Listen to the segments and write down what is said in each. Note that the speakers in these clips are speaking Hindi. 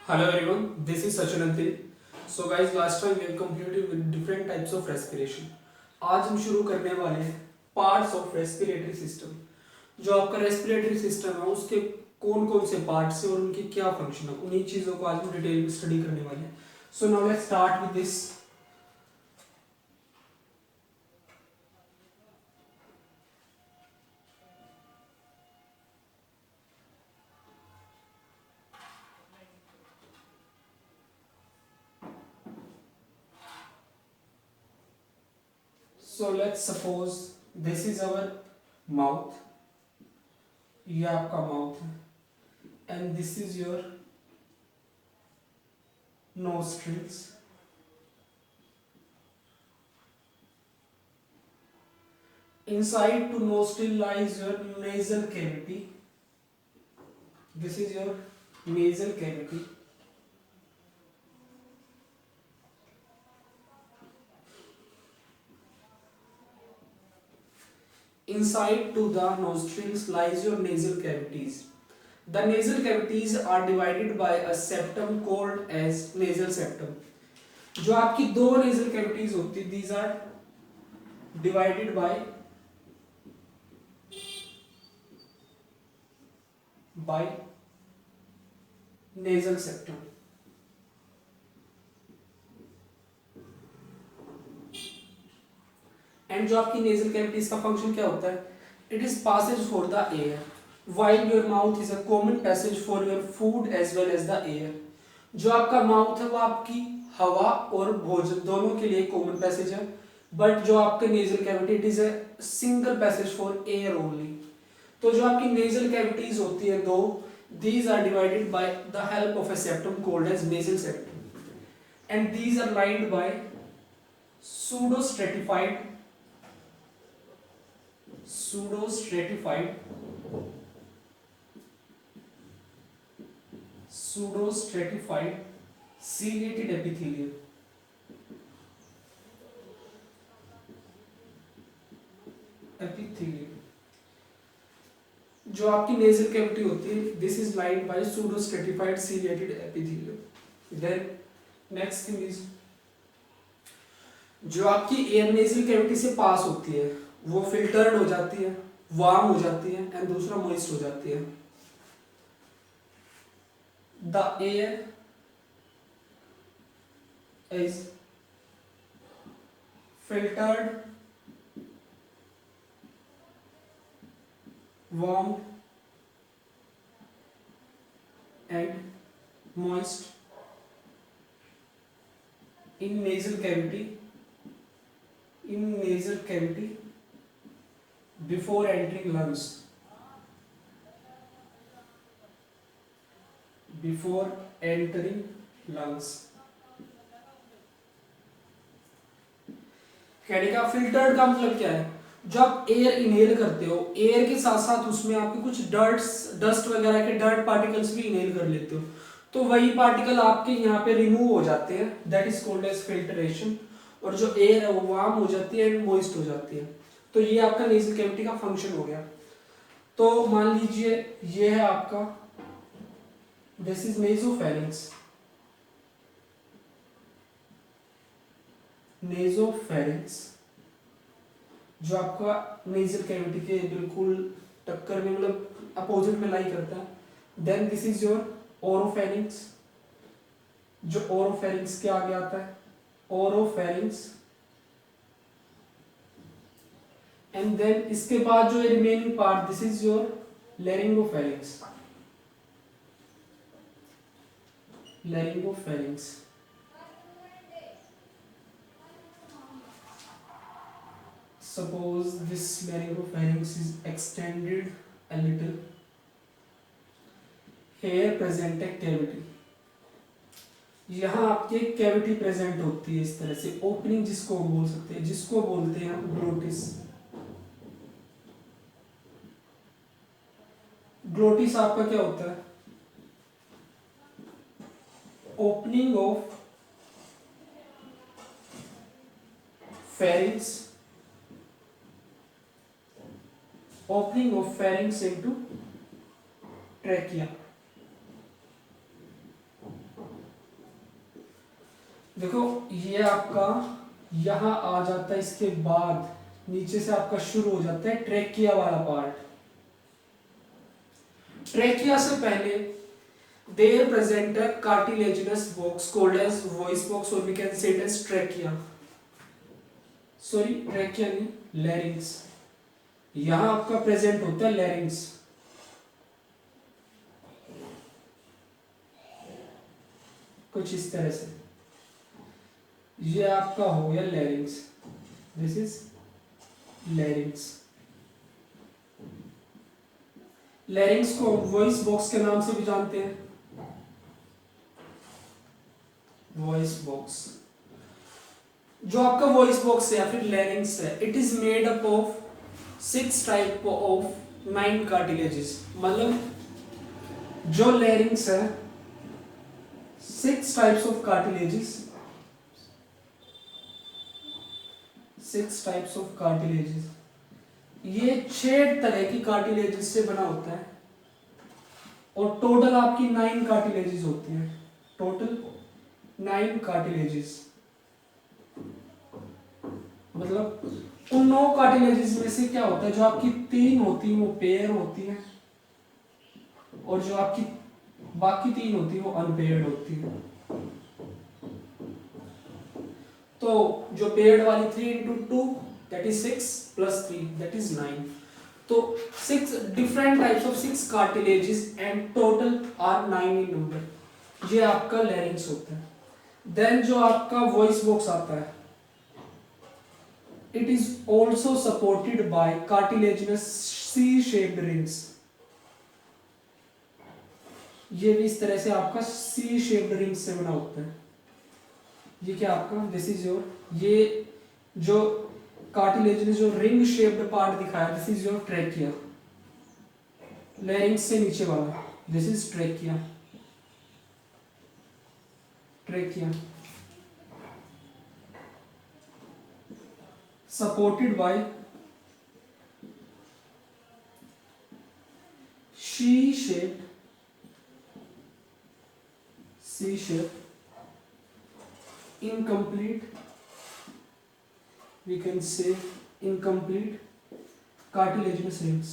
Hello everyone, this is Sachin Antil. So guys, last time we have completed with different types of respiration. आज हम शुरू करने वाले हैं पार्ट्स ऑफ रेस्पिरेटरी सिस्टम. जो आपका रेस्पिरेटरी सिस्टम है उसके कौन कौन से पार्ट्स हैं और उनके क्या फंक्शन है, उन्हीं चीज़ों को आज हम डिटेल में स्टडी करने वाले हैं. So now let's start with this. So let's suppose this is our mouth. ये आपका माउथ है and this is your nostrils. Inside to nostril lies your nasal cavity. This is your nasal cavity. Inside to the nostrils lies your nasal cavities. The nasal cavities are divided by a septum called as nasal septum. जो आपकी दो nasal cavities होती है, these are divided by nasal septum. And जो आपकी नेजल कैविटीज का फंक्शन क्या होता है? It is passage for the air, while your mouth is a common passage for your food as well as the air. जो आपका माउथ है वो आपकी हवा और भोजन दोनों के लिए कॉमन पैसेज है, बट जो आपका nasal cavity it is a single passage for air only. तो जो आपकी नेजल कैविटीज होती है दो, these are divided by the help of a septum called as nasal septum, and these are lined by pseudostratified pseudostratified ciliated epithelium. जो आपकी नेजल कैविटी होती है this is lined by pseudostratified ciliated epithelium. Then next thing is जो आपकी एयर नेजल कैविटी से पास होती है वो फिल्टर्ड हो जाती है, वार्म हो जाती है एंड दूसरा मॉइस्ट हो जाती है. The air is filtered, warmed and moist in nasal cavity before entering lungs. कहने का फिल्टर्ड का मतलब क्या है? जब आप एयर इनहेल करते हो, एयर के साथ साथ उसमें आपके कुछ डस्ट वगैरह के डर्ट पार्टिकल्स भी इनहेल कर लेते हो, तो वही पार्टिकल आपके यहाँ पे रिमूव हो जाते हैं, that is called as filtration. और जो एयर है वो वार्म हो जाती है एंड मॉइस्ट हो जाती है. तो ये आपका नेजल कैविटी का फंक्शन हो गया. तो मान लीजिए ये है आपका, दिस इज नेजोफेरिंक्स. जो आपका नेजल कैविटी के बिल्कुल टक्कर में मतलब अपोजिट में लाई करता है. Then this is your oropharynx. जो ओरोफेरिंक्स के आगे आता है ओरोफेरिंक्स. एंड देन इसके बाद जो remaining part this is your laryngopharynx. Suppose this laryngopharynx is extended a little. Here present a cavity. यहाँ आपके कैविटी प्रेजेंट होती है इस तरह से, ओपनिंग जिसको हम बोल सकते हैं, जिसको बोलते हैं ग्लोटिस. ग्लोटिस आपका क्या होता है? Opening of pharynx, opening of pharynx into trachea. देखो ये आपका यहाँ आ जाता है, इसके बाद नीचे से आपका शुरू हो जाता है ट्रेकिया वाला पार्ट। ट्रेकिया से पहले there present a cartilaginous box called as voice box, और we can say it as trachea, sorry trachea नहीं, लैरिंग्स। यहां आपका प्रेजेंट होता है लैरिंग्स, कुछ इस तरह से। ये आपका हो गया लैरिंग्स, दिस इज लैरिंग्स। लैरिंग्स को वॉइस बॉक्स के नाम से भी जानते हैं, वॉइस बॉक्स। जो आपका वॉइस बॉक्स है या फिर लैरिंग्स है, it is made up of 6 type of 9 cartilages. मतलब जो लैरिंग्स है 6 types of cartilages, 6 types of cartilages. ये 6 तरह की कार्टिलेजेस से बना होता है, और टोटल आपकी 9 कार्टिलेजेस होती हैं, टोटल 9 कार्टिलेजेस। मतलब उन 9 कार्टिलेजेस में से क्या होता है, जो आपकी 3 होती हैं वो पेयर होती हैं, और जो आपकी बाकी 3 होती है वो अनपेयर्ड होती है। तो जो पेयर्ड वाली 3 into 2 that is 6 plus 3 that is 9। तो 6 different types of 6 cartilages and total are 9 in number. ये आपका लैरिंग्स होता है। देन जो आपका वॉइस बॉक्स आता है, it is also supported by cartilaginous C shaped rings. ये भी इस तरह से आपका सी शेप्ड रिंग्स से बना होता है। ये क्या आपका, दिस इज योर, ये जो कार्टिलेजिनस जो रिंग शेप्ड पार्ट दिखाया, this is your trachea. Larynx से नीचे वाला, this is trachea, trachea supported by C shaped incomplete, we can say incomplete cartilaginous rings.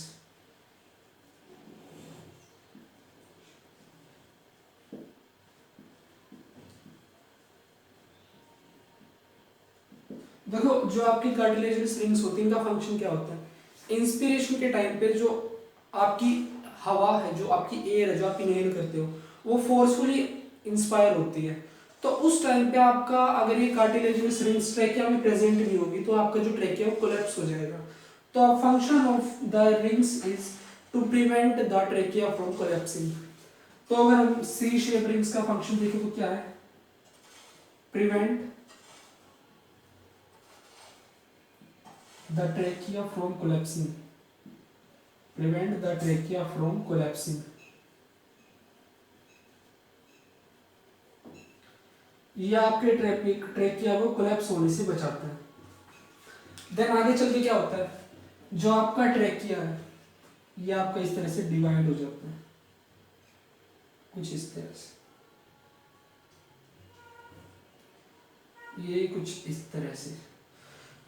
देखो जो आपकी कार्टिलेजिनस रिंग्स होती हैं, इनका फंक्शन क्या होता है। इंस्पिरेशन के टाइम पे जो आपकी हवा है, जो आपकी एयर है, जो आप इनहेल करते हो, वो फोर्सफुली इंस्पायर होती है। तो उस टाइम पे आपका अगर ये कार्टिलेजिनस रिंग्स ट्रेकिया में प्रेजेंट नहीं होगी, तो आपका जो ट्रेकिया वो कोलैप्स हो जाएगा। तो function of the rings is to prevent the trachea from collapsing. तो अगर हम सी शेप रिंग्स का फंक्शन देखें तो क्या है, prevent the trachea from collapsing, prevent the trachea from collapsing। ये आपके ट्रेकिया को कोलैप्स होने से बचाता है। देन आगे चल के क्या होता है, जो आपका ट्रेकिया है ये आपका इस तरह से डिवाइड हो जाता है, कुछ इस तरह से, ये कुछ इस तरह से।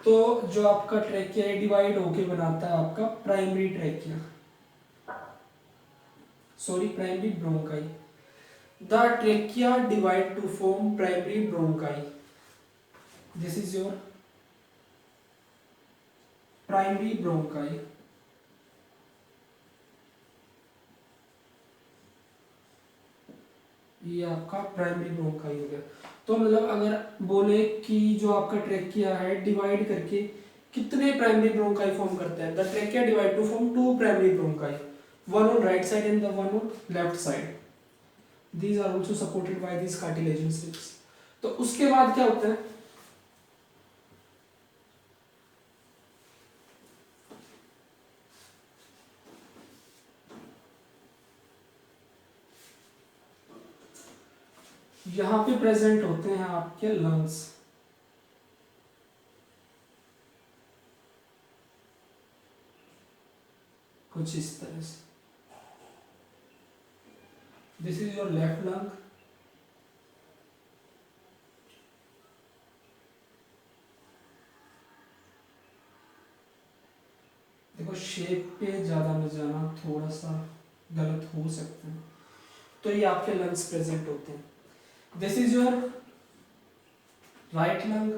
तो जो आपका ट्रेकिया है डिवाइड होके बनाता है आपका primary trachea, sorry primary bronchi. The trachea divide to form primary bronchi, this is your primary bronchi. ये आपका प्राइमरी ब्रोंकाई हो गया। तो मतलब अगर बोले कि जो आपका ट्रेकिया है डिवाइड करके कितने प्राइमरी ब्रोंकाई फॉर्म करता है, the trachea divide to form 2 primary bronchi, one on right side and the one on left side. These are also supported by these cartilaginous rings. तो उसके बाद क्या होता है, यहां पे प्रेजेंट होते हैं आपके लंग्स। कुछ इस तरह से, this is your left lung, shape पे ज़्यादा न जाना, थोड़ा सा गलत हो सकता है। तो ये आपके लंग्स प्रेजेंट होते हैं। This is your right lung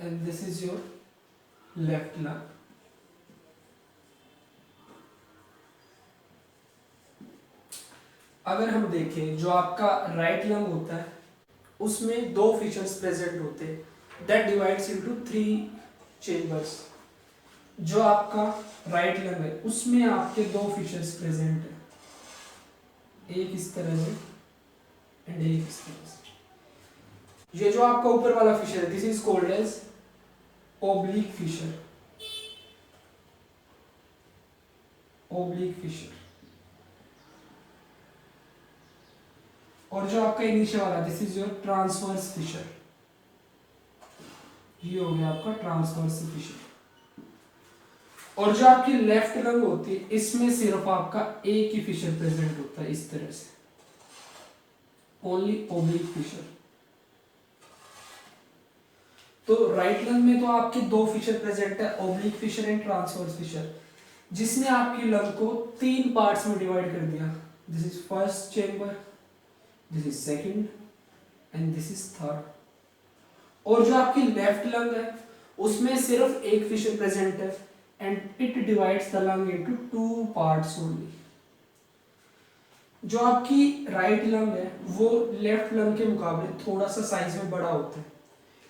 and this is your left lung. अगर हम देखें जो आपका राइट लंग होता है उसमें दो फीचर्स प्रेजेंट होते हैं दैट डिवाइड्स इनटू 3 चेंबर्स। जो आपका राइट लंग है उसमें आपके दो फीचर्स प्रेजेंट है, एक इस तरह से एंड एक इस तरह से। ये जो आपका ऊपर वाला फीचर है this is called as oblique fissure, oblique fissure. और जो आपका नीचे वाला this is your transverse fissure, ये हो गया आपका ट्रांसवर्स फीचर। और जो आपकी लेफ्ट लंग होती है इसमें सिर्फ आपका एक ही फीचर प्रेजेंट होता है इस तरह से, ओनली ओब्लिक फीचर। तो राइट लंग में तो आपके दो फीचर प्रेजेंट है, oblique feature and transverse feature, जिसने आपकी लंग को 3 पार्ट्स में डिवाइड कर दिया। This is first chamber, this is second and this is third. और जो आपकी लेफ्ट लंग है उसमें सिर्फ एक फीचर प्रेजेंट है and it divides the lung into 2 parts only. जो आपकी राइट लंग है वो लेफ्ट लंग के मुकाबले थोड़ा सा साइज में बड़ा होता है,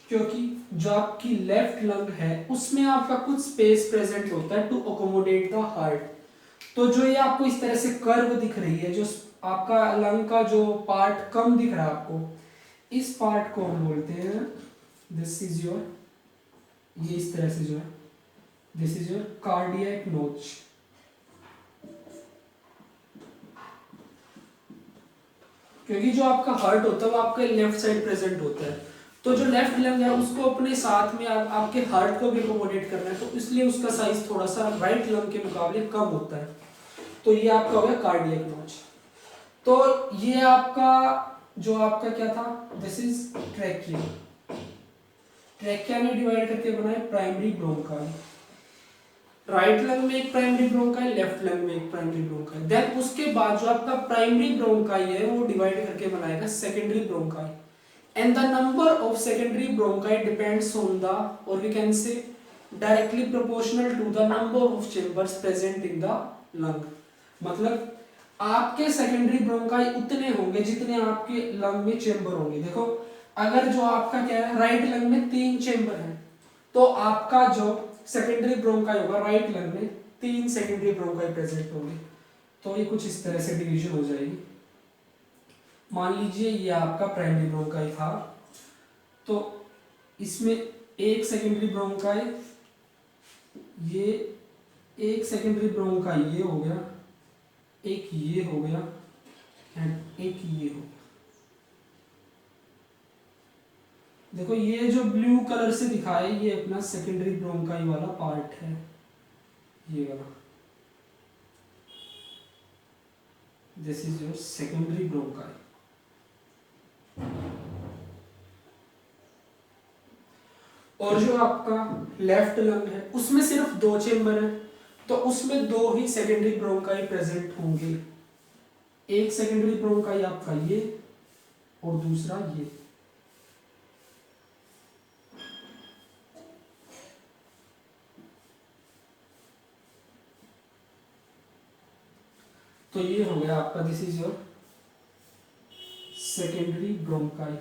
क्योंकि जो आपकी लेफ्ट लंग है उसमें आपका कुछ स्पेस प्रेजेंट होता है टू अकोमोडेट द हार्ट। तो जो ये आपको इस तरह से कर्व दिख रही है, जो आपका लंग का जो पार्ट कम दिख रहा है आपको, इस पार्ट को हम बोलते हैं दिस इज योर, ये इस तरह से जो है दिस इज योर कार्डियक नोच। क्योंकि जो आपका हार्ट होता है वो आपके लेफ्ट साइड प्रेजेंट होता है, तो जो लेफ्ट लंग है उसको अपने साथ में आपके हार्ट को भी अकोमोडेट करना है, तो इसलिए उसका साइज थोड़ा सा राइट लंग के मुकाबले कम होता है। तो ये आपका हो गया कार्डियक नोच। तो ये आपका जो आपका क्या था, दिस इज ट्रैकिया। ट्रैकिया में डिवाइड करके बनाए प्राइमरी ब्रोंकाई। राइट लंग में एक प्राइमरी ब्रोंकाई, लेफ्ट लंग में एक प्राइमरी ब्रोंकाई। देन उसके बाद जो आपका प्राइमरी ब्रोंकाई है वो डिवाइड करके बनाएगा secondary bronchi. And the number of secondary bronchi depends on the, और we can say directly proportional to the number of chambers present in the lung. मतलब आपके सेकेंडरी ब्रोंकाई उतने होंगे जितने आपके लंग में चेंबर होंगे। देखो अगर जो आपका क्या है राइट लंग में 3 चेंबर है, तो आपका जो सेकेंडरी ब्रोंकाई होगा राइट लंग में 3 सेकेंडरी ब्रोंकाई प्रेजेंट होंगे। तो ये कुछ इस तरह से डिवीजन हो जाएगी। मान लीजिए ये आपका प्राइमरी ब्रोंकाई था, तो इसमें एक सेकेंडरी ब्रोंकाई, ये एक सेकेंडरी ब्रोंकाई ये हो गया, एक ये हो गया एंड एक ये हो गया। देखो ये जो ब्लू कलर से दिखा है ये अपना सेकेंडरी ब्रोंकाई वाला पार्ट है, ये वाला, this is your secondary bronchi. और जो आपका लेफ्ट लंग है उसमें सिर्फ 2 चेंबर है, तो उसमें 2 ही सेकेंडरी ब्रोंकाई प्रेजेंट होंगे। एक सेकेंडरी ब्रोंकाई आपका ये और दूसरा ये। तो ये हो गया आपका, this is your secondary bronchi.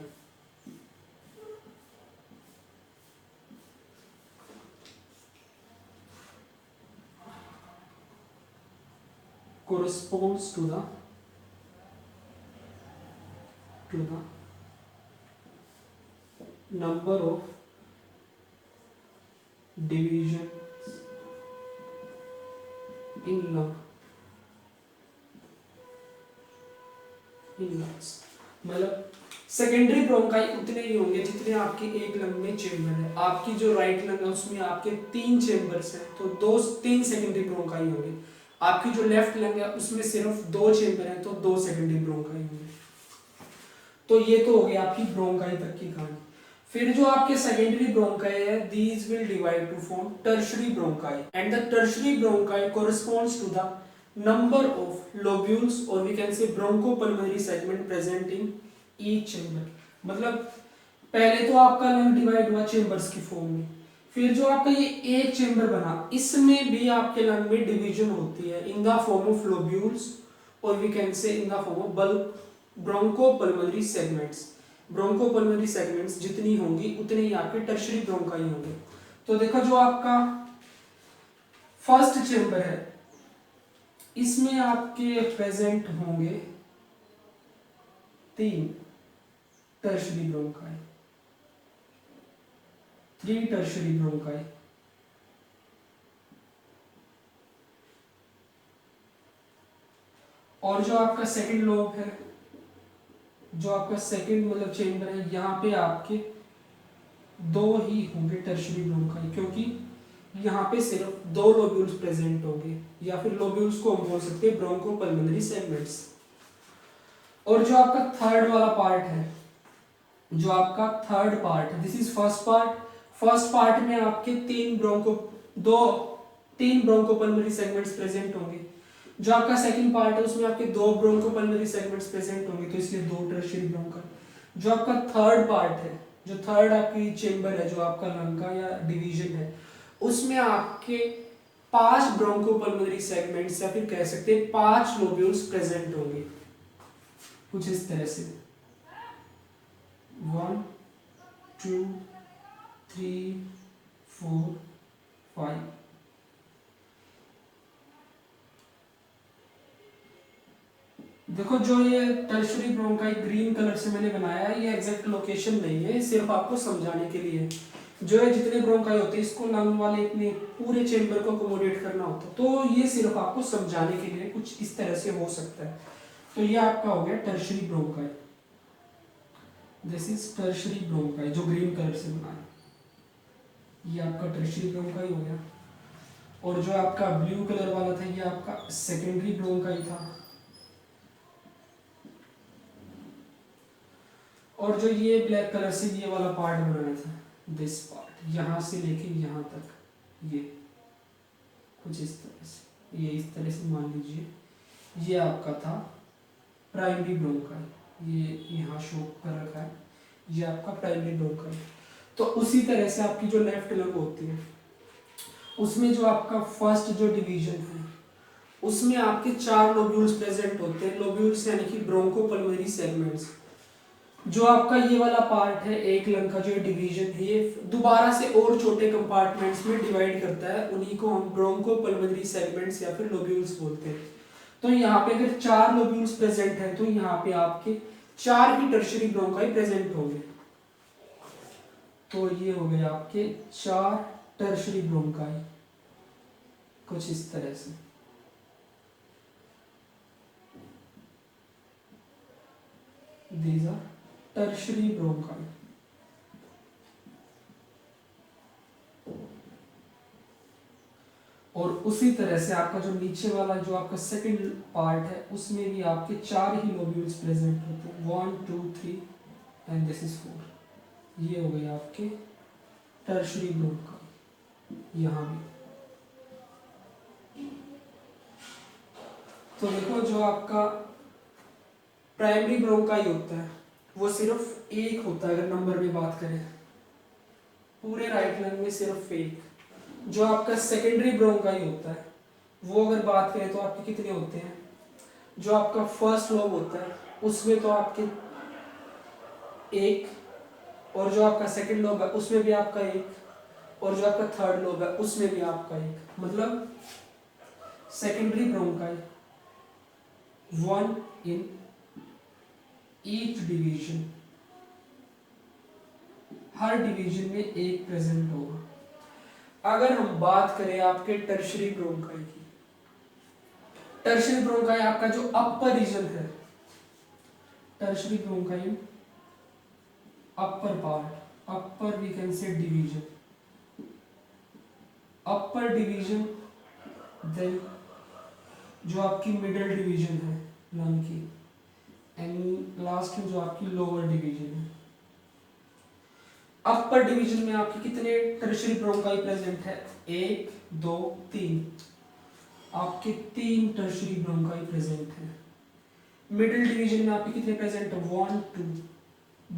corresponds to the number of divisions in lungs। मतलब सेकेंडरी ब्रोंकाई उतने ही होंगे जितने आपके एक लंग में चेंबर है। आपकी जो राइट लंग है उसमें आपके 3 चेंबर्स हैं, तो 3 सेकेंडरी ब्रोंकाई होंगे। आपकी जो लेफ्ट लंग है उसमें सिर्फ 2 चेंबर हैं, तो 2 सेकेंडरी ब्रोंकाई होंगे। तो ये तो हो गया आपकी ब्रोंकाई तक की कहानी। फिर जो आपके सेकेंडरी ब्रोंकाई है, these will divide to form tertiary bronchi and the tertiary bronchi corresponds to the number of lobules और we can say bronchopulmonary segment present in each chamber. मतलब पहले तो आपका लंग डिवाइड हुआ चेंबर्स की फॉर्म में, फिर जो आपका ये एक चेंबर बना, इसमें भी आपके लंग में डिवीजन होती है in the form of lobules और we can say in the form of bulk bronchopulmonary segments. Bronchopulmonary segments जितनी होंगी उतने ही आपके टर्शरी ब्रोंकाई होंगे। तो देखो जो आपका फर्स्ट चेंबर है, इसमें आपके प्रेजेंट होंगे 3 टर्शरी ब्रोंकाई, 3 टर्शरी ब्रोंकाई। और जो आपका सेकंड लोब है, जो आपका सेकंड मतलब चेंबर है, यहाँ पे आपके 2 ही होंगे टर्शरी ब्रोंकाई, क्योंकि यहाँ पे सिर्फ 2 लोब्यूल्स प्रेजेंट होंगे, या फिर लोब्यूल्स को हम बोल सकते हैं ब्रोंकोपल्मोनरी सेगमेंट्स। और जो आपका थर्ड वाला पार्ट है, जो आपका थर्ड पार्ट है, this is first part. First part में आपके 3 ब्रोंकोपल्मोनरी सेगमेंट्स प्रेजेंट होंगे। जो आपका सेकंड पार्ट है उसमें आपके 2 ब्रोंकोपल्मोनरी सेगमेंट्स प्रेजेंट होंगे, तो इसलिए 2 टर्शियरी ब्रोंकाई। जो आपका थर्ड पार्ट है, जो थर्ड आपकी चेंबर है, जो आपका लंग का या डिवीजन है, उसमें आपके 5 ब्रोंकोपल्मोनरी सेगमेंट्स या फिर कह सकते हैं 5 लोब्यूल्स प्रेजेंट होंगे, कुछ इस तरह से 1 2 3 4 5। देखो जो ये टर्शरी ब्रोंकाई ग्रीन कलर से मैंने बनाया है, ये एग्जैक्ट लोकेशन नहीं है, सिर्फ आपको समझाने के लिए। जो है जितने ब्रोंकाई होते हैं, इसको लंग वाले इतने पूरे चेंबर को अकोमोडेट करना होता है, तो ये सिर्फ आपको समझाने के लिए कुछ इस तरह से हो सकता है। तो ये आपका हो गया tertiary bronchi, this is tertiary bronchi जो ग्रीन कलर से बना है, ये आपका टर्शरी ब्रोंकाई हो गया। और जो आपका ब्लू कलर वाला था, ये आपका सेकेंडरी ब्रोंकाई था। और जो ये ब्लैक कलर से ये वाला पार्ट बनाया था, दिस पार्ट यहाँ से लेके यहाँ तक, ये कुछ इस तरह से, ये इस तरह से मान लीजिए, ये आपका था प्राइमरी ब्रोंकाई, ये यहाँ शो कर रखा है, ये आपका प्राइमरी ब्रोंकाई। तो उसी तरह से आपकी जो लेफ्ट लंग होती है, उसमें जो आपका फर्स्ट जो डिवीजन है, उसमें आपके 4 लोब्यूल्स प्रेजेंट होते हैं। लोब्यूल्स यानी कि ब्रोंकोपल्मोनरी सेगमेंट्स। जो आपका ये वाला पार्ट है एक लंग का, जो डिवीजन है, ये दोबारा से और छोटे कंपार्टमेंट्स में डिवाइड करता है, उन्हीं को हम ब्रोंकोपल्मोनरी सेगमेंट्स या फिर लोब्यूल्स बोलते हैं। तो यहाँ पे अगर 4 लोब्यूल्स प्रेजेंट है, तो यहाँ पे आपके 4 ही टर्शरी ब्रोंकाई प्रेजेंट होंगे। तो ये हो गए आपके 4 टर्शरी ब्रोंकाई, कुछ इस तरह से। These are tertiary bronchi। और उसी तरह से आपका जो नीचे वाला जो आपका सेकंड पार्ट है, उसमें भी आपके 4 ही लोब्यूल्स प्रेजेंट होते हैं, 1 2 3 एंड दिस इज 4। ये हो गए आपके टर्शरी ब्रोंकाई यहाँ भी। तो देखो जो आपका प्राइमरी ब्रोंकाई होता है, वो सिर्फ एक होता है, अगर नंबर में बात करें पूरे राइट लंग में सिर्फ एक। जो आपका सेकेंडरी ब्रोंकाई होता है, वो अगर बात करें तो आपके कितने होते हैं? जो आपका फर्स्ट लोब होता है उसमें तो आपके एक, और जो आपका सेकंड लोब है उसमें भी आपका एक, और जो आपका थर्ड लोब है उसमें भी आपका एक। मतलब secondary bronchi 1 in each division, हर डिवीजन में एक प्रेजेंट होगा। अगर हम बात करें आपके टर्शरी ब्रोंकाई की, टर्शरी ब्रोंकाई आपका जो अपर रीजन है, tertiary bronchi upper part, upper we can say division, upper division, then जो आपकी मिडिल डिवीजन है लंग की, एंड लास्ट में जो आपकी लोअर डिवीजन है। अपर डिवीजन में आपके कितने टर्शियरी ब्रोंकाई प्रेजेंट है? 1 2 3, आपके 3 टर्शियरी ब्रोंकाई प्रेजेंट है। मिडिल डिवीजन में आपके कितने प्रेजेंट है? 1 2,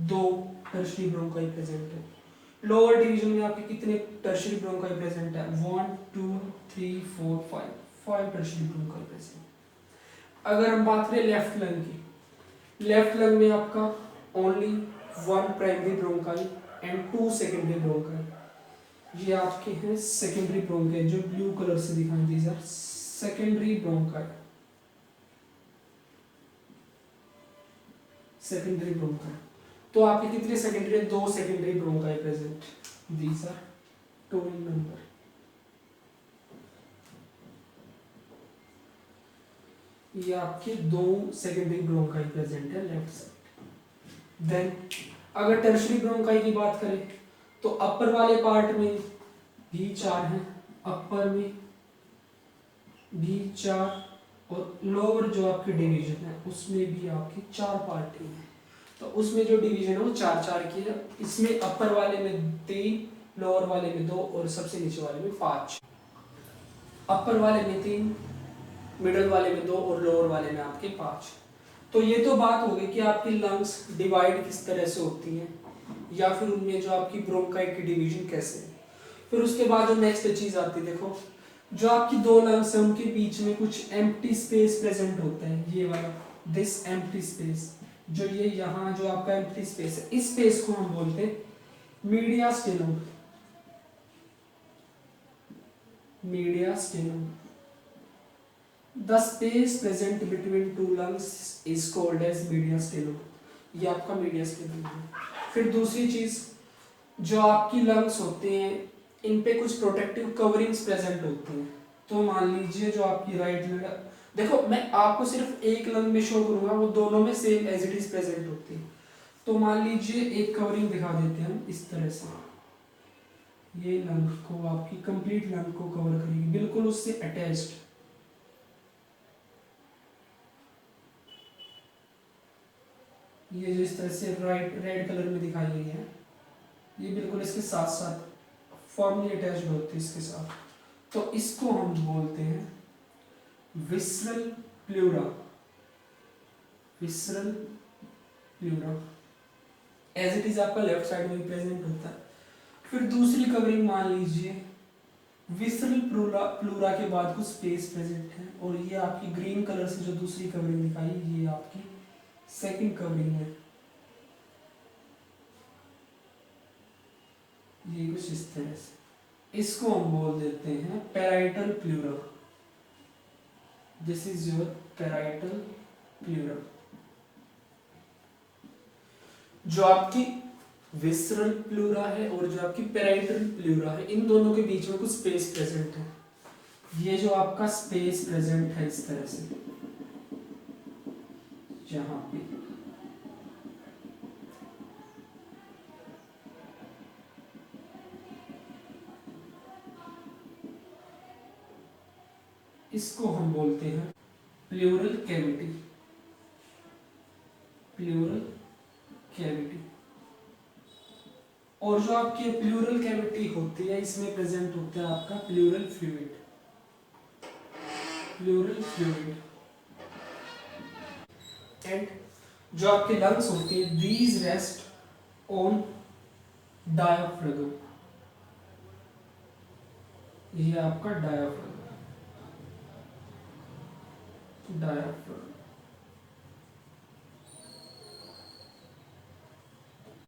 2 टर्शियरी ब्रोंकाई प्रेजेंट है। लोअर डिवीजन में आपके कितने टर्शियरी ब्रोंकाई प्रेजेंट है? 1 2 3 4 5, 5 टर्शियरी ब्रोंकाई प्रेजेंट। अगर हम बात करें लेफ्ट लंग की, लेफ्ट लंग में आपका only 1 primary bronchi and 2 secondary bronchi. ये आपके हैं सेकेंडरी ब्रोंकाई, जो ब्लू कलर से दिखाई these are secondary bronchi, secondary bronchi. तो आपके कितने secondary? 2 secondary bronchi present, these are 2 in number. ये आपके 2 सेकेंडरी ब्रोंकाई प्रेजेंट है लेफ्ट साइड। देन अगर टर्शियरी ब्रोंकाई की बात करें तो अपर वाले पार्ट में भी 4 हैं, अपर में भी 4, और लोअर जो आपके डिवीजन है उसमें भी आपके 4 पार्ट हैं। तो उसमें जो डिवीजन है वो 4 4 की है। इसमें अपर वाले में 3, लोअर वाले में 2 और सबसे नीचे वाले में 5। अपर वाले में 3, मिडल वाले में 2 और लोअर वाले में आपके 5। तो ये तो बात हो गई कि आपकी लंग्स डिवाइड किस तरह से होती हैं, या फिर उनमें जो आपकी ब्रोंकाई की डिवीजन कैसे है। फिर उसके बाद जो नेक्स्ट चीज आती है, देखो जो आपकी 2 लंग्स हैं उनके बीच में कुछ एम्प्टी स्पेस प्रेजेंट होता है, ये वाला दिस एम्प्टी स्पेस, जो ये यहाँ जो आपका एम्प्टी स्पेस है, इस स्पेस को हम बोलते हैं मीडियास्टेनम। मीडियास्टेनम। The space present between 2 lungs is called as mediastinum। ये आपका mediastinum है। फिर दूसरी चीज, जो आपकी लंग्स होते हैं इन पे कुछ प्रोटेक्टिव कवरिंग्स प्रेजेंट होती हैं। तो मान लीजिए जो आपकी राइट लंग, देखो मैं आपको सिर्फ एक लंग में शो करूंगा, वो दोनों में same as it is present होती है। तो मान लीजिए एक कवरिंग दिखा देते हैं हम इस तरह से, ये लंग को आपकी कंप्लीट लंग को कवर करेगी, बिल्कुल उससे अटैच्ड। ये जो इस तरह से रेड कलर में दिखाई गई है, ये बिल्कुल इसके साथ साथ फॉर्मली अटैच्ड होती है इसके साथ। तो इसको हम बोलते हैं visceral pleura. Visceral pleura as it is आपका लेफ्ट साइड में प्रेजेंट होता है। फिर दूसरी कवरिंग मान लीजिए, विसरल प्लूरा के बाद कुछ स्पेस प्रेजेंट है, और ये आपकी ग्रीन कलर से जो दूसरी कवरिंग दिखाई, ये आपकी सेकंड कवरिंग है। ये कुछ इस तरह से, इसको हम बोल देते हैं parietal pleura. This is your parietal pleura. जो आपकी विसरल प्लूरा है और जो आपकी पैराइटल प्लूरा है, इन दोनों के बीच में कुछ स्पेस प्रेजेंट है। ये जो आपका स्पेस प्रेजेंट है इस तरह से, जहां पे इसको हम बोलते हैं प्लूरल कैविटी। Pleural cavity. और जो आपकी प्लूरल कैविटी होती है, इसमें प्रेजेंट होता है आपका pleural fluid. Pleural fluid. And जो आपके लंग्स होते हैं, दीज रेस्ट ऑन डायाफ्राम। ये आपका डायाफ्राम। डायाफ्राम